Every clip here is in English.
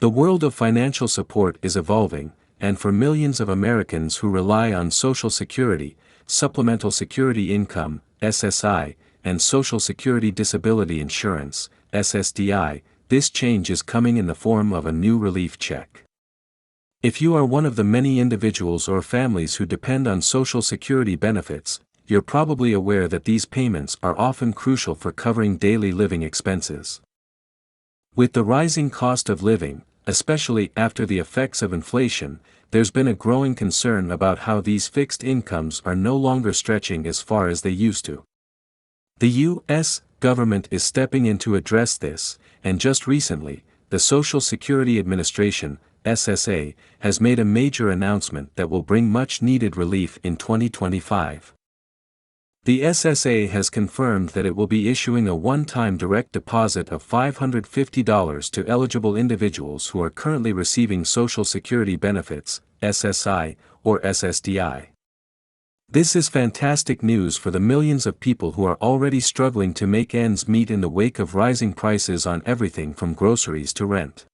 The world of financial support is evolving, and for millions of Americans who rely on Social Security, Supplemental Security Income, SSI, and Social Security Disability Insurance, SSDI, this change is coming in the form of a new relief check. If you are one of the many individuals or families who depend on Social Security benefits, you're probably aware that these payments are often crucial for covering daily living expenses. With the rising cost of living, especially after the effects of inflation, there's been a growing concern about how these fixed incomes are no longer stretching as far as they used to. The U.S. government is stepping in to address this, and just recently, the Social Security Administration, SSA, has made a major announcement that will bring much-needed relief in 2025. The SSA has confirmed that it will be issuing a one-time direct deposit of $550 to eligible individuals who are currently receiving Social Security benefits, SSI, or SSDI. This is fantastic news for the millions of people who are already struggling to make ends meet in the wake of rising prices on everything from groceries to rent.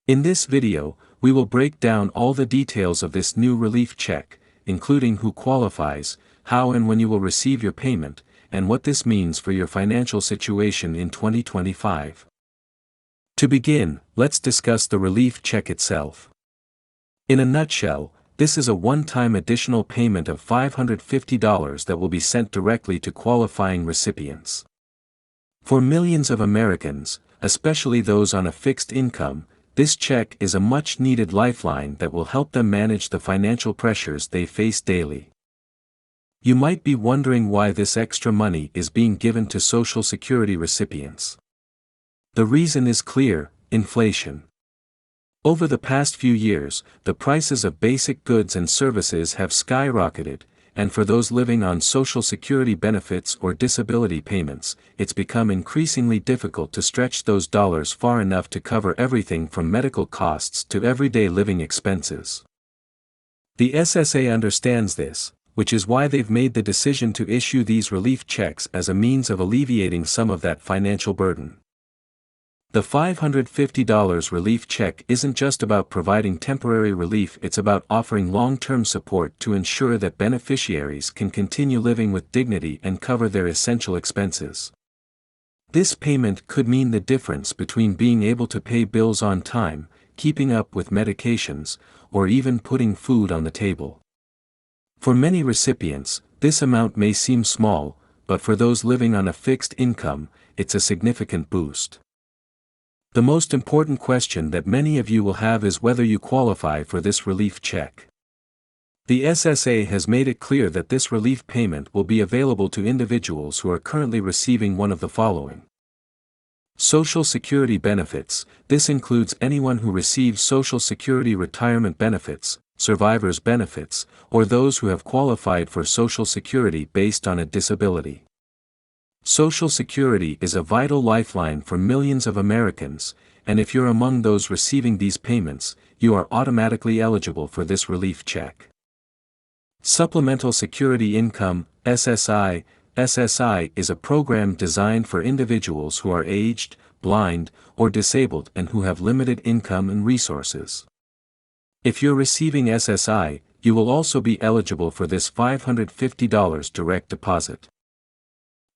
In this video, we will break down all the details of this new relief check, including who qualifies, how and when you will receive your payment, and what this means for your financial situation in 2025. To begin, let's discuss the relief check itself. In a nutshell, this is a one-time additional payment of $550 that will be sent directly to qualifying recipients. For millions of Americans, especially those on a fixed income, this check is a much-needed lifeline that will help them manage the financial pressures they face daily. You might be wondering why this extra money is being given to Social Security recipients. The reason is clear: inflation. Over the past few years, the prices of basic goods and services have skyrocketed, and for those living on Social Security benefits or disability payments, it's become increasingly difficult to stretch those dollars far enough to cover everything from medical costs to everyday living expenses. The SSA understands this, which is why they've made the decision to issue these relief checks as a means of alleviating some of that financial burden. The $550 relief check isn't just about providing temporary relief, it's about offering long-term support to ensure that beneficiaries can continue living with dignity and cover their essential expenses. This payment could mean the difference between being able to pay bills on time, keeping up with medications, or even putting food on the table. For many recipients, this amount may seem small, but for those living on a fixed income, it's a significant boost. The most important question that many of you will have is whether you qualify for this relief check. The SSA has made it clear that this relief payment will be available to individuals who are currently receiving one of the following: Social Security benefits. This includes anyone who receives Social Security retirement benefits, survivor's benefits, or those who have qualified for Social Security based on a disability. Social Security is a vital lifeline for millions of Americans, and if you're among those receiving these payments, you are automatically eligible for this relief check. Supplemental Security Income, SSI. SSI is a program designed for individuals who are aged, blind, or disabled and who have limited income and resources. If you're receiving SSI, you will also be eligible for this $550 direct deposit.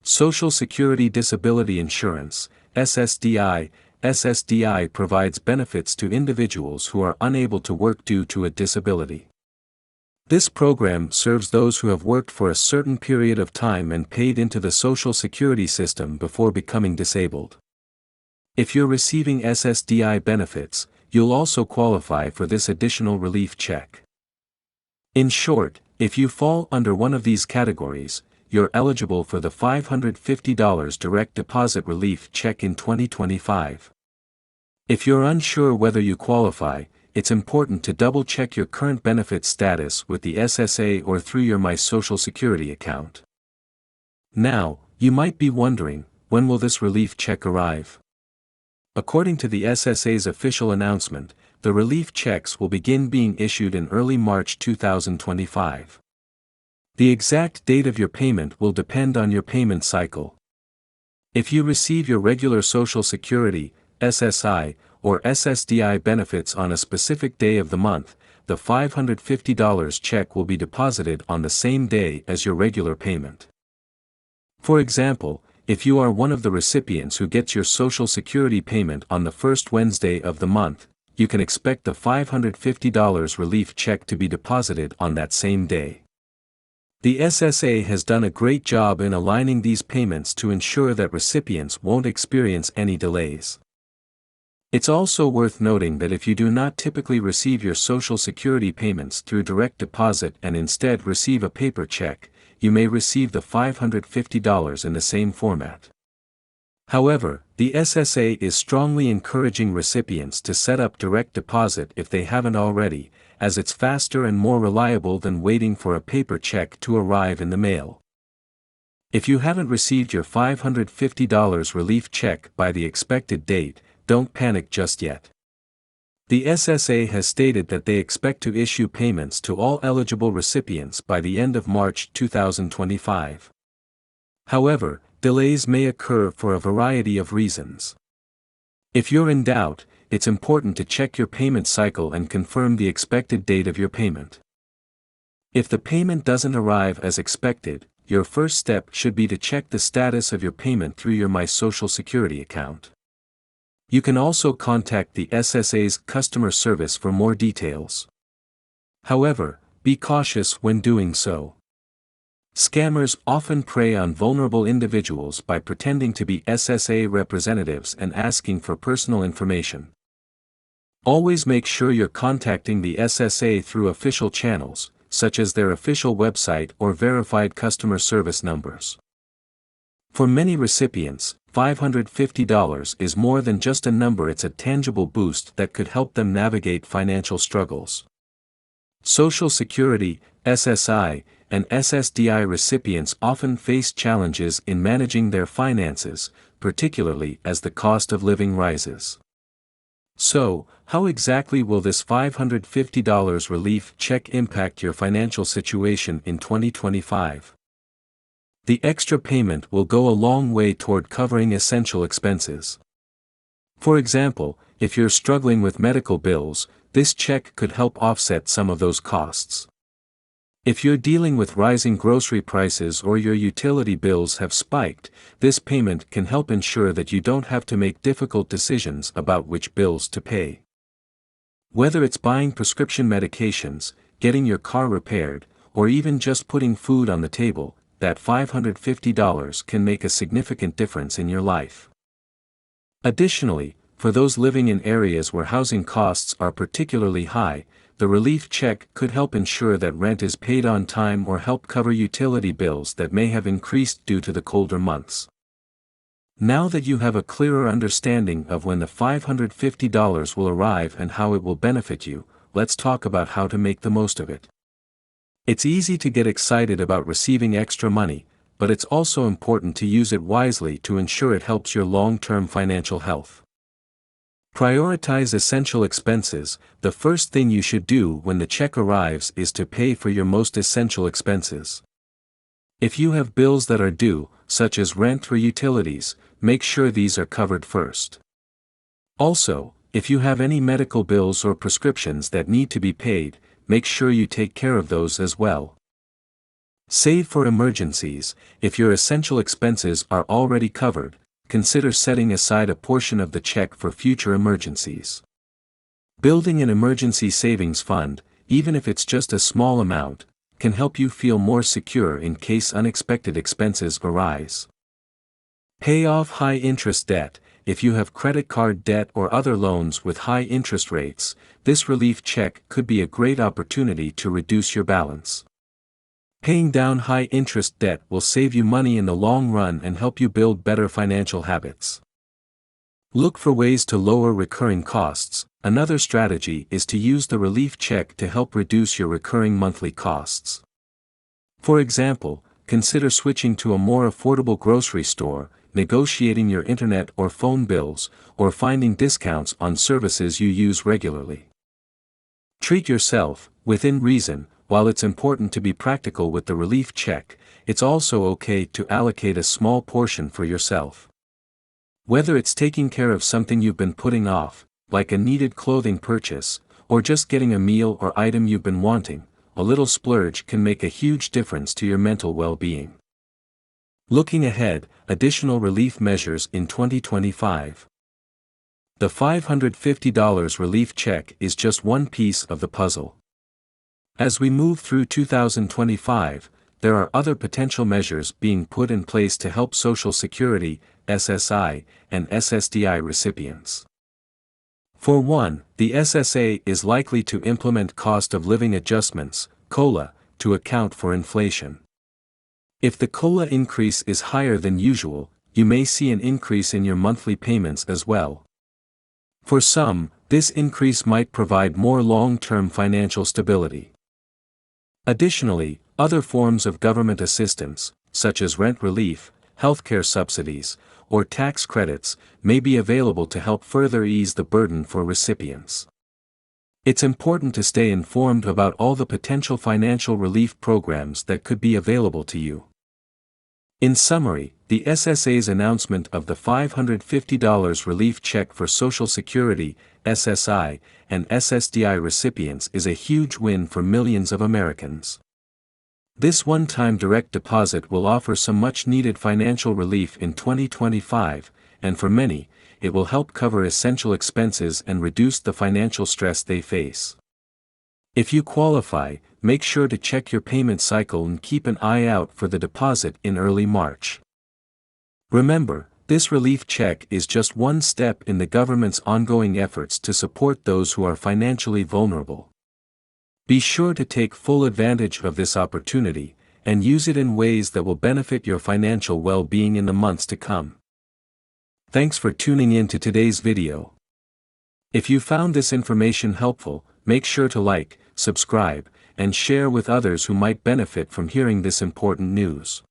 Social Security Disability Insurance, SSDI. SSDI provides benefits to individuals who are unable to work due to a disability. This program serves those who have worked for a certain period of time and paid into the Social Security system before becoming disabled. If you're receiving SSDI benefits, you'll also qualify for this additional relief check. In short, if you fall under one of these categories, you're eligible for the $550 direct deposit relief check in 2025. If you're unsure whether you qualify, it's important to double-check your current benefit status with the SSA or through your My Social Security account. Now, you might be wondering, when will this relief check arrive? According to the SSA's official announcement, the relief checks will begin being issued in early March 2025. The exact date of your payment will depend on your payment cycle. If you receive your regular Social Security, SSI, or SSDI benefits on a specific day of the month, the $550 check will be deposited on the same day as your regular payment. For example, if you are one of the recipients who gets your Social Security payment on the first Wednesday of the month, you can expect the $550 relief check to be deposited on that same day. The SSA has done a great job in aligning these payments to ensure that recipients won't experience any delays. It's also worth noting that if you do not typically receive your Social Security payments through direct deposit and instead receive a paper check, you may receive the $550 in the same format. However, the SSA is strongly encouraging recipients to set up direct deposit if they haven't already, as it's faster and more reliable than waiting for a paper check to arrive in the mail. If you haven't received your $550 relief check by the expected date, don't panic just yet. The SSA has stated that they expect to issue payments to all eligible recipients by the end of March 2025. However, delays may occur for a variety of reasons. If you're in doubt, it's important to check your payment cycle and confirm the expected date of your payment. If the payment doesn't arrive as expected, your first step should be to check the status of your payment through your My Social Security account. You can also contact the SSA's customer service for more details. However, be cautious when doing so. Scammers often prey on vulnerable individuals by pretending to be SSA representatives and asking for personal information. Always make sure you're contacting the SSA through official channels, such as their official website or verified customer service numbers. For many recipients, $550 is more than just a number, it's a tangible boost that could help them navigate financial struggles. Social Security, SSI, and SSDI recipients often face challenges in managing their finances, particularly as the cost of living rises. So, how exactly will this $550 relief check impact your financial situation in 2025? The extra payment will go a long way toward covering essential expenses. For example, if you're struggling with medical bills, this check could help offset some of those costs. If you're dealing with rising grocery prices or your utility bills have spiked, this payment can help ensure that you don't have to make difficult decisions about which bills to pay. Whether it's buying prescription medications, getting your car repaired, or even just putting food on the table, that $550 can make a significant difference in your life. Additionally, for those living in areas where housing costs are particularly high, the relief check could help ensure that rent is paid on time or help cover utility bills that may have increased due to the colder months. Now that you have a clearer understanding of when the $550 will arrive and how it will benefit you, let's talk about how to make the most of it. It's easy to get excited about receiving extra money, but it's also important to use it wisely to ensure it helps your long-term financial health. Prioritize essential expenses. The first thing you should do when the check arrives is to pay for your most essential expenses. If you have bills that are due, such as rent or utilities, make sure these are covered first. Also, if you have any medical bills or prescriptions that need to be paid, make sure you take care of those as well. Save for emergencies. If your essential expenses are already covered, consider setting aside a portion of the check for future emergencies. Building an emergency savings fund, even if it's just a small amount, can help you feel more secure in case unexpected expenses arise. Pay off high-interest debt. If you have credit card debt or other loans with high interest rates, this relief check could be a great opportunity to reduce your balance. Paying down high-interest debt will save you money in the long run and help you build better financial habits. Look for ways to lower recurring costs. Another strategy is to use the relief check to help reduce your recurring monthly costs. For example, consider switching to a more affordable grocery store, negotiating your internet or phone bills, or finding discounts on services you use regularly. Treat yourself, within reason. While it's important to be practical with the relief check, it's also okay to allocate a small portion for yourself. Whether it's taking care of something you've been putting off, like a needed clothing purchase, or just getting a meal or item you've been wanting, a little splurge can make a huge difference to your mental well-being. Looking ahead, additional relief measures in 2025. The $550 relief check is just one piece of the puzzle. As we move through 2025, there are other potential measures being put in place to help Social Security, SSI, and SSDI recipients. For one, the SSA is likely to implement cost of living adjustments, COLA, to account for inflation. If the COLA increase is higher than usual, you may see an increase in your monthly payments as well. For some, this increase might provide more long-term financial stability. Additionally, other forms of government assistance, such as rent relief, healthcare subsidies, or tax credits, may be available to help further ease the burden for recipients. It's important to stay informed about all the potential financial relief programs that could be available to you. In summary, the SSA's announcement of the $550 relief check for Social Security, SSI, and SSDI recipients is a huge win for millions of Americans. This one-time direct deposit will offer some much-needed financial relief in 2025, and for many, it will help cover essential expenses and reduce the financial stress they face. If you qualify, make sure to check your payment cycle and keep an eye out for the deposit in early March. Remember, this relief check is just one step in the government's ongoing efforts to support those who are financially vulnerable. Be sure to take full advantage of this opportunity, and use it in ways that will benefit your financial well-being in the months to come. Thanks for tuning in to today's video. If you found this information helpful, make sure to like, subscribe, and share with others who might benefit from hearing this important news.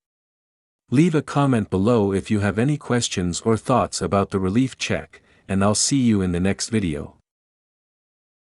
Leave a comment below if you have any questions or thoughts about the relief check, and I'll see you in the next video.